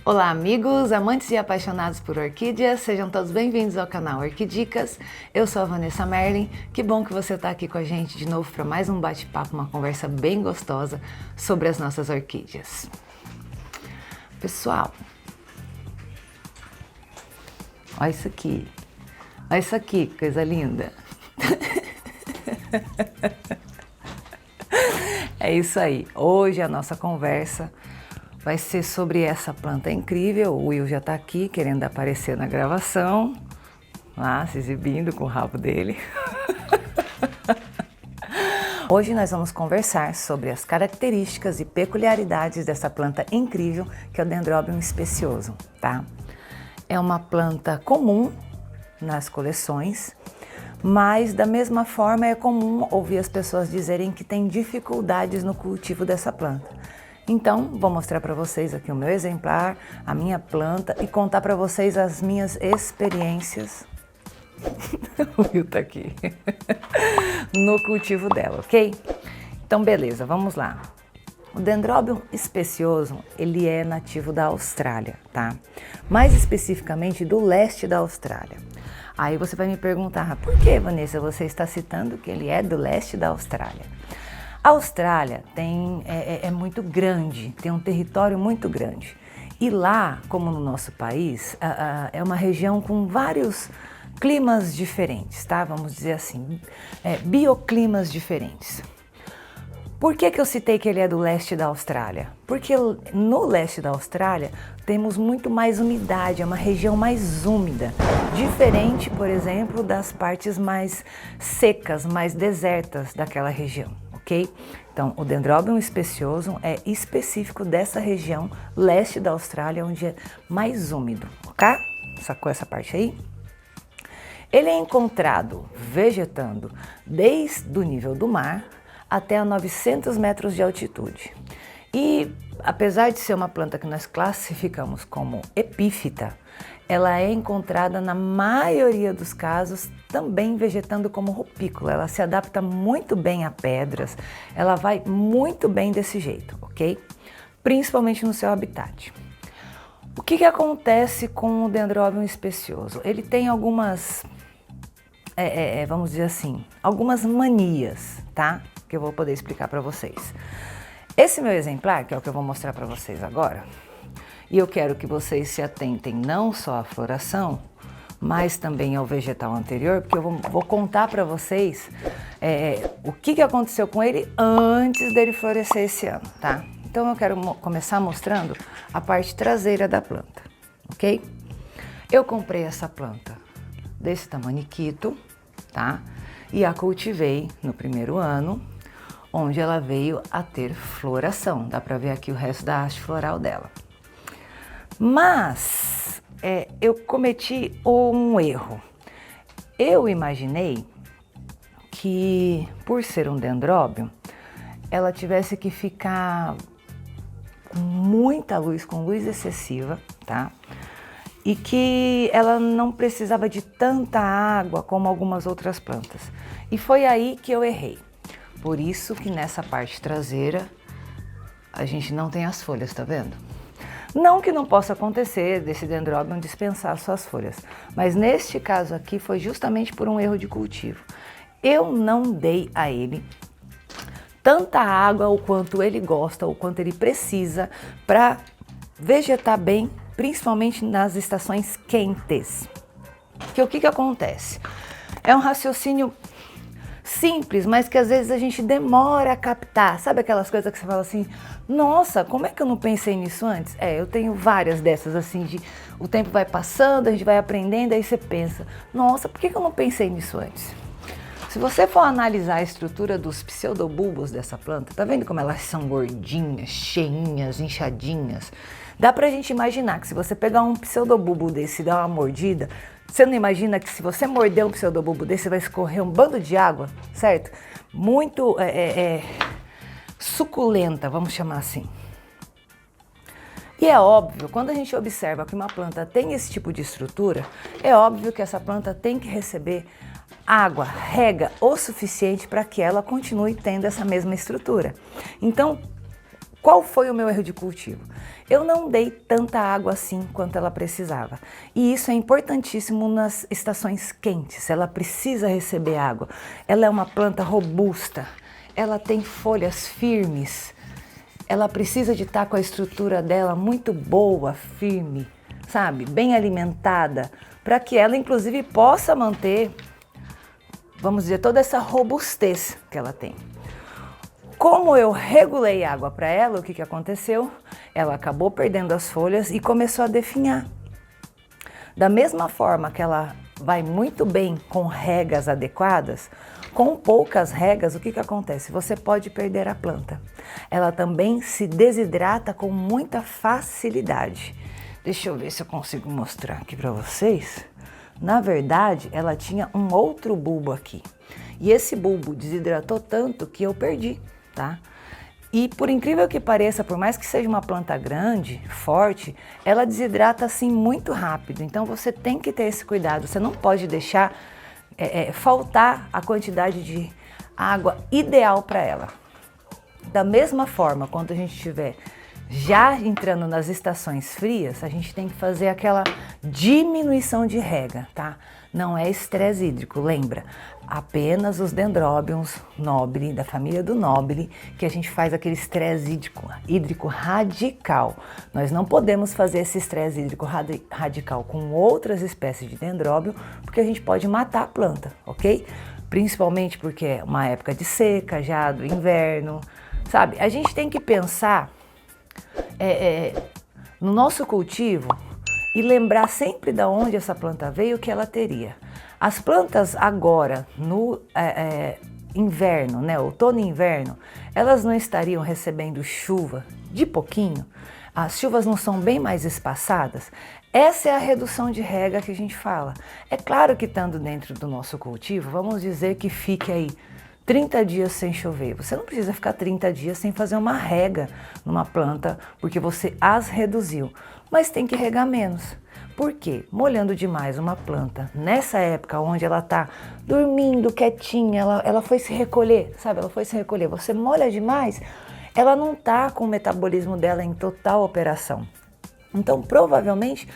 Olá amigos, amantes e apaixonados por orquídeas, sejam todos bem-vindos ao canal Orquidicas. Eu sou a Vanessa Merlin, que bom que você está aqui com a gente de novo para mais um bate-papo, uma conversa bem gostosa sobre as nossas orquídeas. Pessoal, olha isso aqui, coisa linda. É isso aí, hoje a nossa conversa vai ser sobre essa planta incrível. O Will já está aqui querendo aparecer na gravação, lá se exibindo com o rabo dele. Hoje nós vamos conversar sobre as características e peculiaridades dessa planta incrível que é o Dendrobium speciosum, tá? É uma planta comum nas coleções, mas da mesma forma é comum ouvir as pessoas dizerem que tem dificuldades no cultivo dessa planta. Então, vou mostrar para vocês aqui o meu exemplar, a minha planta e contar para vocês as minhas experiências. O Will tá aqui. No cultivo dela, ok? Então, beleza, vamos lá. O Dendrobium speciosum, ele é nativo da Austrália, tá? Mais especificamente do leste da Austrália. Aí você vai me perguntar, por que, Vanessa, você está citando que ele é do leste da Austrália? A Austrália é muito grande, tem um território muito grande. E lá, como no nosso país, é uma região com vários climas diferentes, tá? Vamos dizer assim, bioclimas diferentes. Por que eu citei que ele é do leste da Austrália? Porque no leste da Austrália temos muito mais umidade, é uma região mais úmida, diferente, por exemplo, das partes mais secas, mais desertas daquela região. Ok? Então, o Dendrobium speciosum é específico dessa região leste da Austrália, onde é mais úmido, ok? Sacou essa parte aí? Ele é encontrado vegetando desde o nível do mar até a 900 metros de altitude. E, apesar de ser uma planta que nós classificamos como epífita, ela é encontrada na maioria dos casos também vegetando como rupícola. Ela se adapta muito bem a pedras, ela vai muito bem desse jeito, ok? Principalmente no seu habitat. O que acontece com o Dendrobium speciosum? Ele tem algumas, vamos dizer assim, algumas manias, tá? Que eu vou poder explicar para vocês. Esse meu exemplar, que é o que eu vou mostrar para vocês agora, e eu quero que vocês se atentem não só à floração, mas também ao vegetal anterior, porque eu vou contar para vocês o que aconteceu com ele antes dele florescer esse ano, tá? Então eu quero começar mostrando a parte traseira da planta, ok? Eu comprei essa planta desse tamaniquito, tá? E a cultivei no primeiro ano, onde ela veio a ter floração. Dá para ver aqui o resto da haste floral dela. Mas eu cometi um erro. Eu imaginei que, por ser um dendróbio, ela tivesse que ficar com muita luz, com luz excessiva, tá? E que ela não precisava de tanta água como algumas outras plantas. E foi aí que eu errei. Por isso que nessa parte traseira a gente não tem as folhas, tá vendo? Não que não possa acontecer desse dendróbio dispensar suas folhas, mas neste caso aqui foi justamente por um erro de cultivo. Eu não dei a ele tanta água o quanto ele gosta, o quanto ele precisa para vegetar bem, principalmente nas estações quentes. Que o que acontece? É um raciocínio simples, mas que às vezes a gente demora a captar. Sabe aquelas coisas que você fala assim, nossa, como é que eu não pensei nisso antes? Eu tenho várias dessas assim, o tempo vai passando, a gente vai aprendendo, aí você pensa, nossa, por que eu não pensei nisso antes? Se você for analisar a estrutura dos pseudobulbos dessa planta, tá vendo como elas são gordinhas, cheinhas, inchadinhas? Dá pra gente imaginar que se você pegar um pseudobulbo desse e dar uma mordida, você não imagina que se você morder um pseudobulbo desse vai escorrer um bando de água, certo? Muito suculenta, vamos chamar assim. E é óbvio, quando a gente observa que uma planta tem esse tipo de estrutura, é óbvio que essa planta tem que receber água, rega o suficiente para que ela continue tendo essa mesma estrutura. Então, Qual foi o meu erro de cultivo? Eu não dei tanta água assim quanto ela precisava. E isso é importantíssimo nas estações quentes. Ela precisa receber água. Ela é uma planta robusta. Ela tem folhas firmes. Ela precisa de estar com a estrutura dela muito boa, firme, sabe? Bem alimentada, para que ela inclusive possa manter, vamos dizer, toda essa robustez que ela tem. Como eu regulei água para ela, o que aconteceu? Ela acabou perdendo as folhas e começou a definhar. Da mesma forma que ela vai muito bem com regas adequadas, com poucas regas, o que acontece? Você pode perder a planta. Ela também se desidrata com muita facilidade. Deixa eu ver se eu consigo mostrar aqui para vocês. Na verdade, ela tinha um outro bulbo aqui. E esse bulbo desidratou tanto que eu perdi, tá? E por incrível que pareça, por mais que seja uma planta grande, forte, ela desidrata assim muito rápido. Então você tem que ter esse cuidado. Você não pode deixar faltar a quantidade de água ideal para ela. Da mesma forma, quando a gente estiver já entrando nas estações frias, a gente tem que fazer aquela diminuição de rega, tá? Não é estresse hídrico, lembra? Apenas os dendróbions nobile, da família do nobile, que a gente faz aquele estresse hídrico radical. Nós não podemos fazer esse estresse hídrico radical com outras espécies de dendróbio, porque a gente pode matar a planta, ok? Principalmente porque é uma época de seca, já do inverno, sabe? A gente tem que pensar no nosso cultivo e lembrar sempre de onde essa planta veio, o que ela teria. As plantas agora, no inverno, né, outono e inverno, elas não estariam recebendo chuva de pouquinho? As chuvas não são bem mais espaçadas? Essa é a redução de rega que a gente fala. É claro que estando dentro do nosso cultivo, vamos dizer que fique aí 30 dias sem chover. Você não precisa ficar 30 dias sem fazer uma rega numa planta, porque você as reduziu. Mas tem que regar menos. Por quê? Molhando demais uma planta, nessa época onde ela está dormindo quietinha, ela foi se recolher, sabe? Ela foi se recolher. Você molha demais, ela não está com o metabolismo dela em total operação. Então, provavelmente,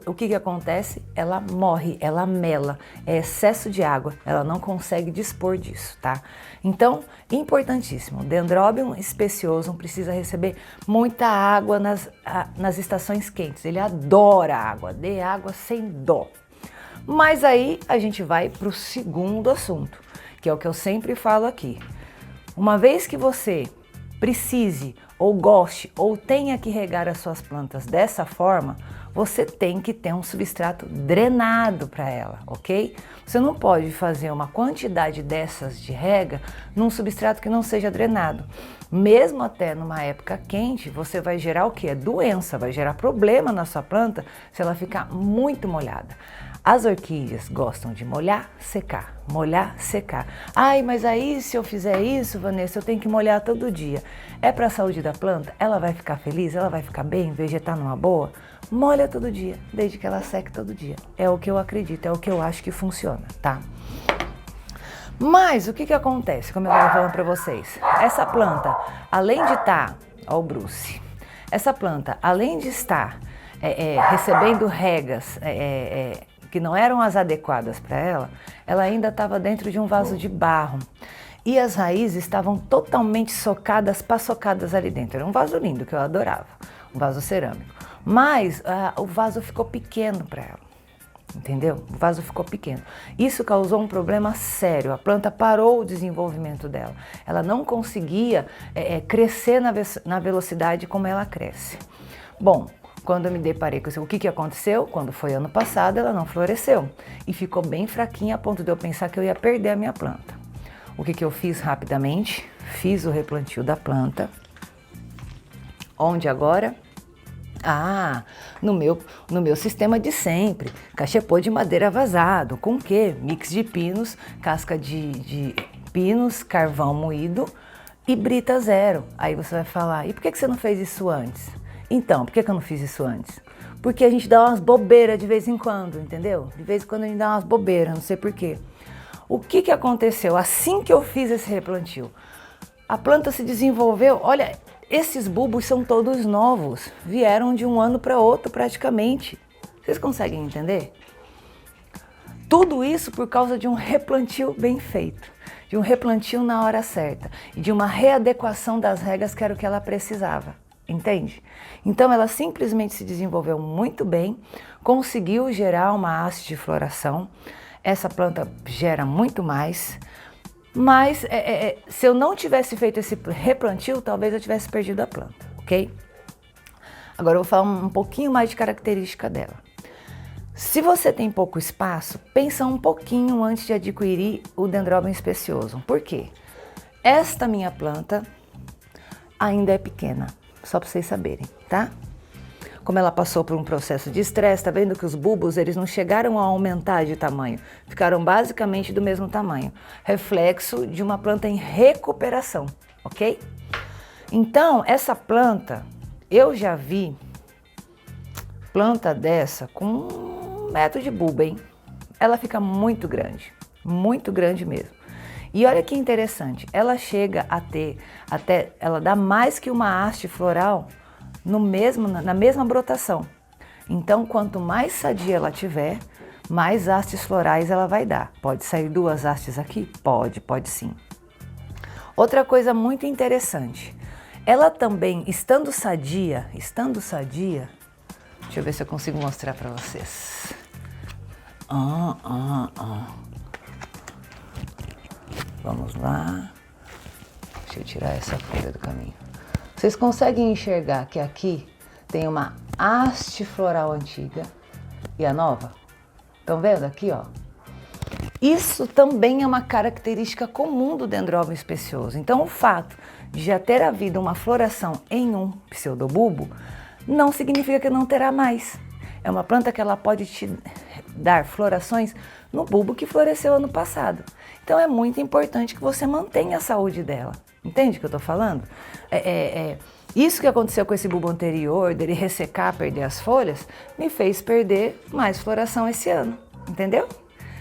o que acontece? Ela morre, ela mela, é excesso de água, ela não consegue dispor disso, tá? Então, importantíssimo, Dendrobium speciosum precisa receber muita água nas estações quentes, ele adora água, dê água sem dó. Mas aí a gente vai para o segundo assunto, que é o que eu sempre falo aqui. Uma vez que você precise ou goste ou tenha que regar as suas plantas dessa forma, você tem que ter um substrato drenado para ela, ok? Você não pode fazer uma quantidade dessas de rega num substrato que não seja drenado. Mesmo até numa época quente, você vai gerar o quê? Doença, vai gerar problema na sua planta se ela ficar muito molhada. As orquídeas gostam de molhar, secar, molhar, secar. Ai, mas aí se eu fizer isso, Vanessa, eu tenho que molhar todo dia. É para a saúde da planta? Ela vai ficar feliz? Ela vai ficar bem? Vegetar numa boa? Molha todo dia, desde que ela seque todo dia. É o que eu acredito, é o que eu acho que funciona, tá? Mas o que acontece, como eu estava falando para vocês? Essa planta, além de estar, ó o Bruce, essa planta, além de estar recebendo regas que não eram as adequadas para ela, ela ainda estava dentro de um vaso de barro. E as raízes estavam totalmente socadas, paçocadas ali dentro. Era um vaso lindo, que eu adorava, um vaso cerâmico. Mas o vaso ficou pequeno para ela, entendeu? O vaso ficou pequeno. Isso causou um problema sério. A planta parou o desenvolvimento dela. Ela não conseguia crescer na velocidade como ela cresce. Bom, quando eu me deparei com isso, o que aconteceu? Quando foi ano passado, ela não floresceu e ficou bem fraquinha a ponto de eu pensar que eu ia perder a minha planta. O que eu fiz rapidamente? Fiz o replantio da planta. Onde agora? No meu sistema de sempre, cachepô de madeira vazado, com o quê? Mix de pinos, casca de pinos, carvão moído e brita zero. Aí você vai falar, e por que você não fez isso antes? Então, por que eu não fiz isso antes? Porque a gente dá umas bobeiras de vez em quando, entendeu? De vez em quando a gente dá umas bobeiras, não sei por quê. O que aconteceu? Assim que eu fiz esse replantio, a planta se desenvolveu, olha, esses bulbos são todos novos, vieram de um ano para outro praticamente. Vocês conseguem entender? Tudo isso por causa de um replantio bem feito, de um replantio na hora certa e de uma readequação das regas que era o que ela precisava, entende? Então ela simplesmente se desenvolveu muito bem, conseguiu gerar uma haste de floração, essa planta gera muito mais, mas se eu não tivesse feito esse replantio, talvez eu tivesse perdido a planta, ok? Agora eu vou falar um pouquinho mais de característica dela. Se você tem pouco espaço, pensa um pouquinho antes de adquirir o Dendrobium speciosum. Por quê? Esta minha planta ainda é pequena, só para vocês saberem, tá? Como ela passou por um processo de estresse, tá vendo que os bulbos eles não chegaram a aumentar de tamanho, ficaram basicamente do mesmo tamanho, reflexo de uma planta em recuperação, ok? Então, essa planta, eu já vi planta dessa com 1 metro de bulbo, hein? Ela fica muito grande mesmo. E olha que interessante, ela chega a ter, ela dá mais que uma haste floral na mesma brotação. Então, quanto mais sadia ela tiver, mais hastes florais ela vai dar. Pode sair 2 hastes aqui? Pode sim. Outra coisa muito interessante, ela também, estando sadia, deixa eu ver se eu consigo mostrar para vocês. Vamos lá. Deixa eu tirar essa folha do caminho. Vocês conseguem enxergar que aqui tem uma haste floral antiga e a nova? Estão vendo aqui, ó? Isso também é uma característica comum do Dendrobium speciosum. Então, o fato de já ter havido uma floração em um pseudobulbo não significa que não terá mais. É uma planta que ela pode te dar florações no bulbo que floresceu ano passado. Então é muito importante que você mantenha a saúde dela. Entende o que eu estou falando? Isso que aconteceu com esse bulbo anterior, dele ressecar, perder as folhas, me fez perder mais floração esse ano. Entendeu?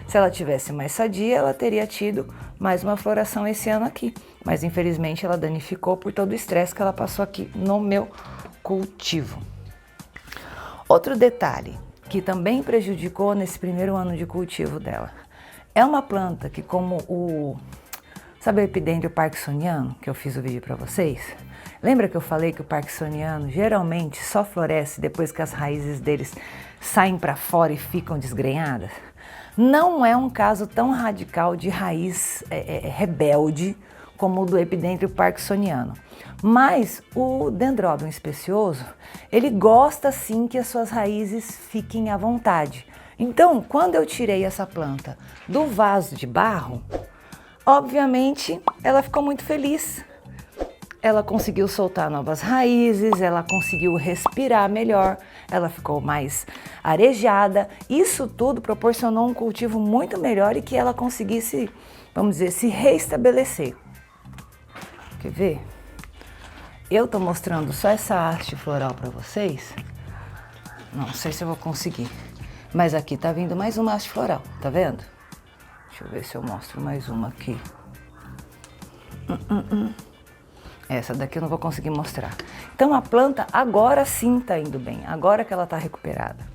Se ela tivesse mais sadia, ela teria tido mais uma floração esse ano aqui. Mas infelizmente ela danificou por todo o estresse que ela passou aqui no meu cultivo. Outro detalhe que também prejudicou nesse primeiro ano de cultivo dela. É uma planta que, como sabe o Epidendrum parkinsoniano, que eu fiz o vídeo para vocês? Lembra que eu falei que o parkinsoniano geralmente só floresce depois que as raízes deles saem para fora e ficam desgrenhadas? Não é um caso tão radical de raiz rebelde como o do Epidendrum parkinsoniano. Mas o Dendrobium speciosum, ele gosta sim que as suas raízes fiquem à vontade. Então, quando eu tirei essa planta do vaso de barro, obviamente ela ficou muito feliz. Ela conseguiu soltar novas raízes, ela conseguiu respirar melhor, ela ficou mais arejada. Isso tudo proporcionou um cultivo muito melhor e que ela conseguisse, vamos dizer, se reestabelecer. Quer ver? Eu tô mostrando só essa haste floral para vocês. Não sei se eu vou conseguir. Mas aqui tá vindo mais uma haste floral, tá vendo? Deixa eu ver se eu mostro mais uma aqui. Essa daqui eu não vou conseguir mostrar. Então a planta agora sim tá indo bem, agora que ela tá recuperada.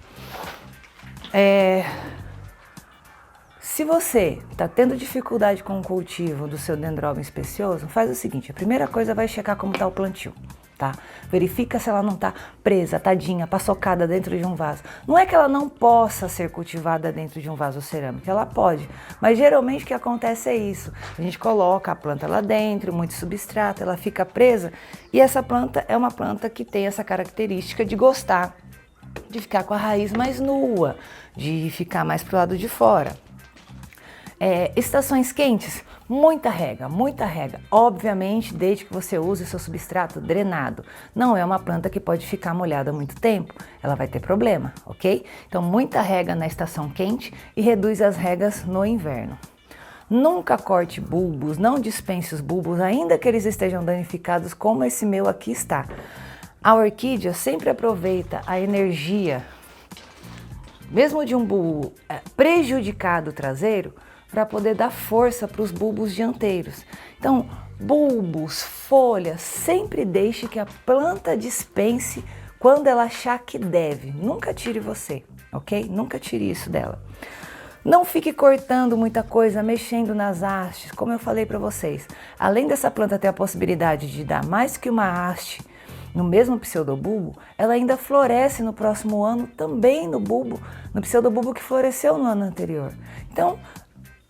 Se você está tendo dificuldade com o cultivo do seu Dendrobium speciosum, faz o seguinte, a primeira coisa vai checar como está o plantio, tá? Verifica se ela não está presa, tadinha, paçocada dentro de um vaso. Não é que ela não possa ser cultivada dentro de um vaso cerâmico, ela pode, mas geralmente o que acontece é isso. A gente coloca a planta lá dentro, muito substrato, ela fica presa e essa planta é uma planta que tem essa característica de gostar de ficar com a raiz mais nua, de ficar mais pro lado de fora. Estações quentes, muita rega, obviamente desde que você use o seu substrato drenado. Não é uma planta que pode ficar molhada muito tempo, ela vai ter problema, ok? Então muita rega na estação quente e reduz as regas no inverno. Nunca corte bulbos, não dispense os bulbos, ainda que eles estejam danificados como esse meu aqui está. A orquídea sempre aproveita a energia, mesmo de um bulbo prejudicado traseiro, para poder dar força para os bulbos dianteiros. Então, bulbos, folhas, sempre deixe que a planta dispense quando ela achar que deve. Nunca tire você, ok? Nunca tire isso dela. Não fique cortando muita coisa, mexendo nas hastes, como eu falei para vocês. Além dessa planta ter a possibilidade de dar mais que uma haste no mesmo pseudobulbo, ela ainda floresce no próximo ano também no bulbo, no pseudobulbo que floresceu no ano anterior. Então,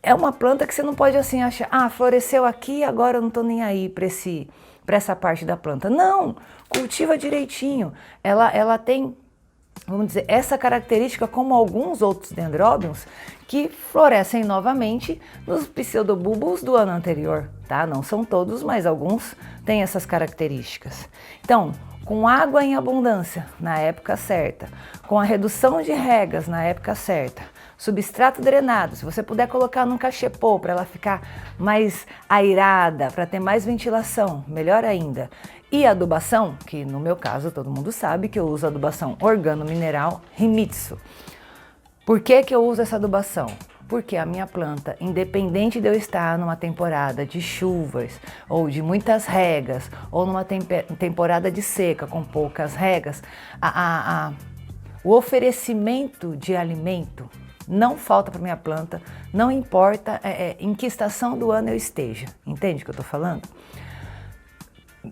é uma planta que você não pode assim achar, floresceu aqui, agora eu não estou nem aí para essa parte da planta. Não, cultiva direitinho. Ela tem, vamos dizer, essa característica como alguns outros dendróbions que florescem novamente nos pseudobulbos do ano anterior, tá? Não são todos, mas alguns têm essas características. Então, com água em abundância na época certa, com a redução de regas na época certa, substrato drenado, se você puder colocar num cachepô para ela ficar mais airada, para ter mais ventilação, melhor ainda. E adubação, que no meu caso todo mundo sabe que eu uso adubação organomineral Himitsu. Por que eu uso essa adubação? Porque a minha planta, independente de eu estar numa temporada de chuvas, ou de muitas regas, ou numa temporada de seca com poucas regas, o oferecimento de alimento não falta para minha planta, não importa em que estação do ano eu esteja. Entende o que eu estou falando?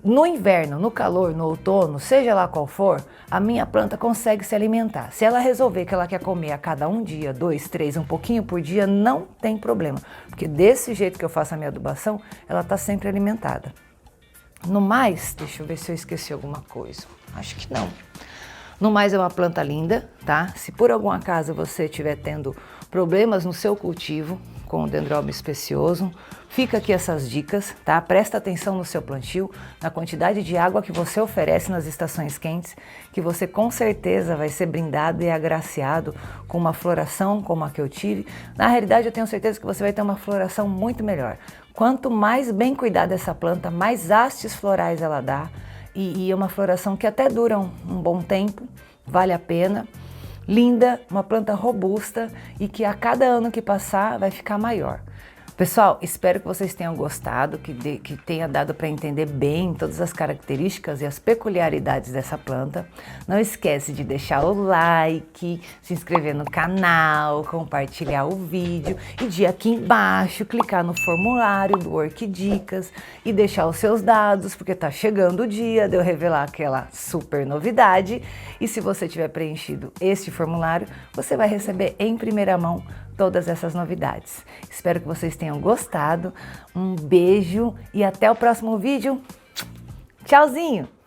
No inverno, no calor, no outono, seja lá qual for, a minha planta consegue se alimentar. Se ela resolver que ela quer comer a cada um dia, 2, 3, um pouquinho por dia, não tem problema. Porque desse jeito que eu faço a minha adubação, ela está sempre alimentada. No mais, deixa eu ver se eu esqueci alguma coisa. Acho que não. No mais, é uma planta linda, tá? Se por algum acaso você estiver tendo problemas no seu cultivo com o Dendrobium speciosum, fica aqui essas dicas, tá? Presta atenção no seu plantio, na quantidade de água que você oferece nas estações quentes, que você com certeza vai ser brindado e agraciado com uma floração como a que eu tive. Na realidade, eu tenho certeza que você vai ter uma floração muito melhor. Quanto mais bem cuidada essa planta, mais hastes florais ela dá, e é uma floração que até dura um bom tempo, vale a pena. Linda, uma planta robusta e que a cada ano que passar vai ficar maior. Pessoal, espero que vocês tenham gostado, que tenha dado para entender bem todas as características e as peculiaridades dessa planta. Não esquece de deixar o like, se inscrever no canal, compartilhar o vídeo e de aqui embaixo clicar no formulário do Orquidicas e deixar os seus dados, porque tá chegando o dia de eu revelar aquela super novidade. E se você tiver preenchido este formulário, você vai receber em primeira mão todas essas novidades. Espero que vocês tenham gostado. Um beijo e até o próximo vídeo. Tchauzinho!